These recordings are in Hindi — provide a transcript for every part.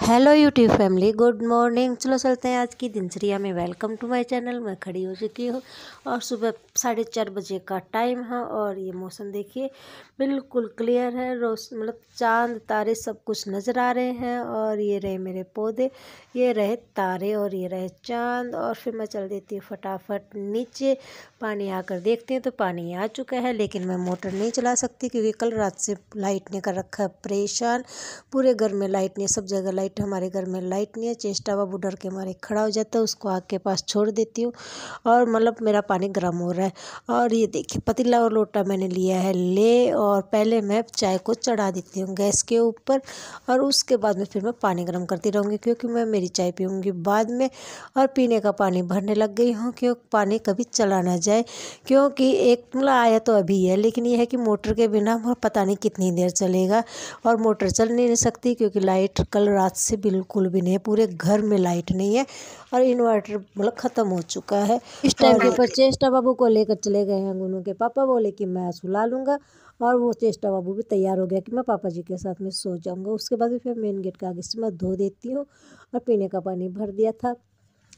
Hello YouTube family, good morning. चलो चलते हैं आज की दिनचर्या में। Welcome to my channel. मैं खड़ी हो चुकी हूँ और सुबह 4:30 बजे का टाइम है और ये मौसम देखिए बिल्कुल क्लियर है। रोज मतलब चांद तारे सब कुछ नज़र आ रहे हैं और ये रहे मेरे पौधे, ये रहे तारे और ये रहे चांद। और फिर मैं चल देती हूँ फटाफट नीचे। पानी आकर देखती हूँ तो पानी आ चुका है, लेकिन मैं मोटर नहीं चला सकती क्योंकि कल रात से लाइट ने कर रखा है परेशान। पूरे घर में लाइट नहीं है, सब जगह लाइट, हमारे घर में लाइट नहीं है। चेष्टा बाबू डर के मारे खड़ा हो जाता है, उसको आग के पास छोड़ देती हूँ और मतलब मेरा पानी गर्म हो रहा है। और ये देखिए पतीला और लोटा मैंने लिया है ले, और पहले मैं चाय को चढ़ा देती हूँ गैस के ऊपर और उसके बाद में फिर मैं पानी गर्म करती रहूँगी क्योंकि मैं मेरी चाय पीऊँगी बाद में। और पीने का पानी भरने लग गई हूँ क्योंकि पानी कभी चला ना जाए, क्योंकि एक मतलब आया तो अभी है, लेकिन यह है कि मोटर के बिना पता नहीं कितनी देर चलेगा और मोटर चल नहीं सकती क्योंकि लाइट कल रात से बिल्कुल भी नहीं है। पूरे घर में लाइट नहीं है और इन्वर्टर मतलब ख़त्म हो चुका है। इस टाइम के ऊपर चेष्टा बाबू को लेकर चले गए हैं गुनू के पापा। बोले कि मैं सुला लूँगा और वो चेष्टा बाबू भी तैयार हो गया कि मैं पापा जी के साथ में सो जाऊँगा। उसके बाद फिर मेन गेट के आगे से मैं धो देती हूँ और पीने का पानी भर दिया था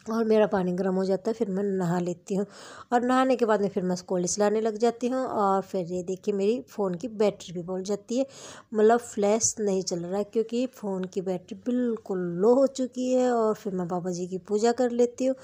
और मेरा पानी गर्म हो जाता है। फिर मैं नहा लेती हूँ और नहाने के बाद में फिर मैं स्कूल चलाने लग जाती हूँ। और फिर ये देखिए मेरी फ़ोन की बैटरी भी बोल जाती है, मतलब फ्लैश नहीं चल रहा है क्योंकि फ़ोन की बैटरी बिल्कुल लो हो चुकी है। और फिर मैं बाबा जी की पूजा कर लेती हूँ।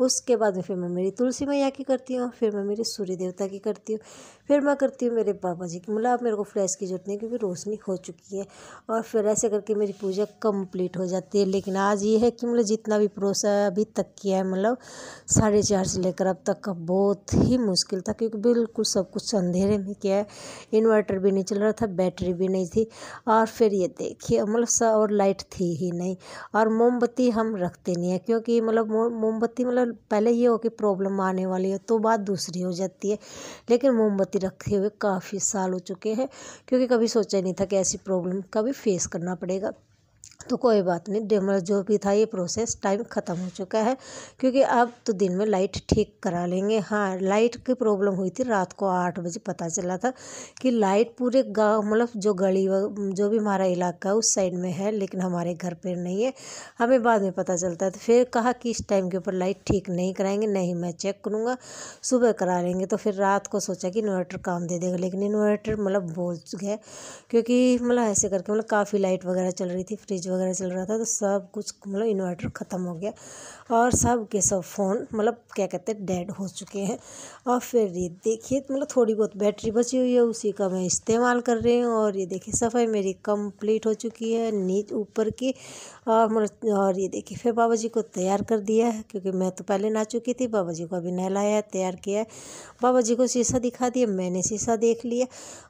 उसके बाद में फिर मैं मेरी तुलसी मैया की करती हूँ, फिर मैं मेरे सूर्य देवता की करती हूँ, फिर मैं करती हूँ मेरे बाबा जी की। मतलब अब मेरे को फ्लैश की जरूरत नहीं क्योंकि रोशनी हो चुकी है। और फिर ऐसे करके मेरी पूजा कंप्लीट हो जाती है। लेकिन आज ये है कि मतलब जितना भी प्रोसेस अभी तक किया है, मतलब 4:30 से लेकर अब तक का बहुत ही मुश्किल था क्योंकि बिल्कुल सब कुछ अंधेरे में किया है। इन्वर्टर भी नहीं चल रहा था, बैटरी भी नहीं थी और फिर ये देखिए मतलब और लाइट थी ही नहीं। और मोमबत्ती हम रखते नहीं है क्योंकि मतलब मोमबत्ती मतलब पहले ये हो कि प्रॉब्लम आने वाली है तो बात दूसरी हो जाती है, लेकिन मोमबत्ती रखे हुए काफ़ी साल हो चुके हैं क्योंकि कभी सोचा नहीं था कि ऐसी प्रॉब्लम कभी फेस करना पड़ेगा। तो कोई बात नहीं, डेमर जो भी था ये प्रोसेस टाइम ख़त्म हो चुका है क्योंकि अब तो दिन में लाइट ठीक करा लेंगे। हाँ, लाइट की प्रॉब्लम हुई थी रात को 8 बजे पता चला था कि लाइट पूरे गांव मतलब जो गली जो भी हमारा इलाका है उस साइड में है, लेकिन हमारे घर पर नहीं है। हमें बाद में पता चलता है तो फिर कहा कि इस टाइम के ऊपर लाइट ठीक नहीं कराएंगे। नहीं, मैं चेक करूँगा, सुबह करा लेंगे। तो फिर रात को सोचा कि इन्वर्टर काम दे देगा, लेकिन इन्वर्टर मतलब बोल गया क्योंकि मतलब ऐसे करके मतलब काफ़ी लाइट वगैरह चल रही थी, फ्रिज वगैरह चल रहा था, तो सब कुछ मतलब इन्वर्टर ख़त्म हो गया और सब के सब फ़ोन मतलब क्या कहते हैं डेड हो चुके हैं। और फिर ये देखिए मतलब थोड़ी बहुत बैटरी बची हुई है, उसी का मैं इस्तेमाल कर रही हूँ। और ये देखिए सफाई मेरी कंप्लीट हो चुकी है नीचे ऊपर की। और मतलब और ये देखिए फिर बाबा जी को तैयार कर दिया है क्योंकि मैं तो पहले नहा चुकी थी। बाबा जी को अभी नहलाया है, तैयार किया है। बाबा जी को शीशा दिखा दिया, मैंने शीशा देख लिया।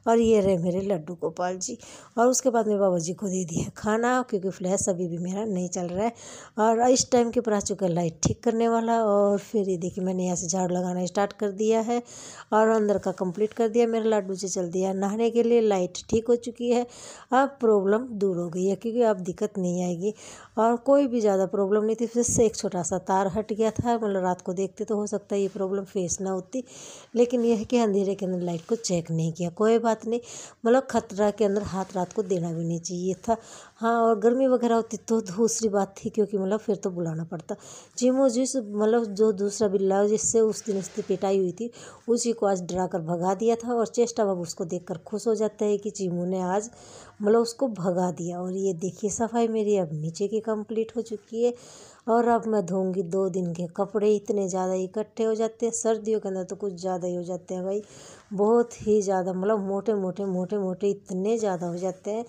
और ये रहे मेरे लड्डू गोपाल जी। और उसके बाद में बाबा जी को दे दिया खाना क्योंकि फ्लैश अभी भी मेरा नहीं चल रहा है और इस टाइम के ऊपर आ चुका है लाइट ठीक करने वाला। और फिर ये देखिए मैंने यहाँ से झाड़ू लगाना स्टार्ट कर दिया है और अंदर का कंप्लीट कर दिया। मेरा लड्डू से चल दिया नहाने के लिए, लाइट ठीक हो चुकी है। अब प्रॉब्लम दूर हो गई है क्योंकि अब दिक्कत नहीं आएगी और कोई भी ज़्यादा प्रॉब्लम नहीं थी। फिर से एक छोटा सा तार हट गया था, मतलब रात को देखते तो हो सकता है ये प्रॉब्लम फेस ना होती, लेकिन यह है कि अंधेरे के अंदर लाइट को चेक नहीं किया। कोई बात नहीं, मतलब खतरा के अंदर हाथ रात को देना भी नहीं चाहिए था। हाँ, और गर्मी वगैरह होती तो दूसरी बात थी क्योंकि मतलब फिर तो बुलाना पड़ता। चिमू जिस मतलब जो दूसरा बिल्ला जिससे उस दिन उसकी पिटाई हुई थी उसी को आज डरा कर भगा दिया था और चेष्टा बाबू उसको देखकर खुश हो जाता है कि चिमू ने आज मतलब उसको भगा दिया। और ये देखिए सफाई मेरी अब नीचे की कंप्लीट हो चुकी है और अब मैं धोऊंगी 2 दिन के कपड़े। इतने ज़्यादा इकट्ठे हो जाते हैं सर्दियों के अंदर तो कुछ ज़्यादा ही हो जाते हैं भाई, बहुत ही ज़्यादा, मतलब मोटे मोटे मोटे मोटे इतने ज़्यादा हो जाते हैं।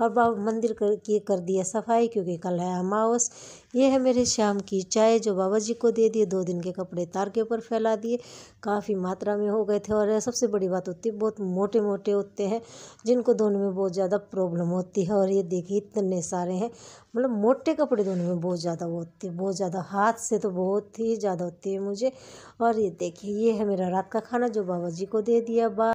और बाबा मंदिर कर दिया सफाई क्योंकि कल है अमावस। ये है मेरे शाम की चाय जो बाबा जी को दे दिए। 2 दिन के कपड़े तार के ऊपर फैला दिए, काफ़ी मात्रा में हो गए थे। और सबसे बड़ी बात होती है बहुत मोटे मोटे होते हैं जिनको धोने में बहुत ज़्यादा प्रॉब्लम होती है। और ये देखिए इतने सारे हैं, मतलब मोटे कपड़े धोने में बहुत ज़्यादा वो होती है, बहुत ज़्यादा, हाथ से तो बहुत ही ज़्यादा होती है मुझे। और ये देखिए ये है मेरा रात का खाना जो बाबा जी को दे दिया।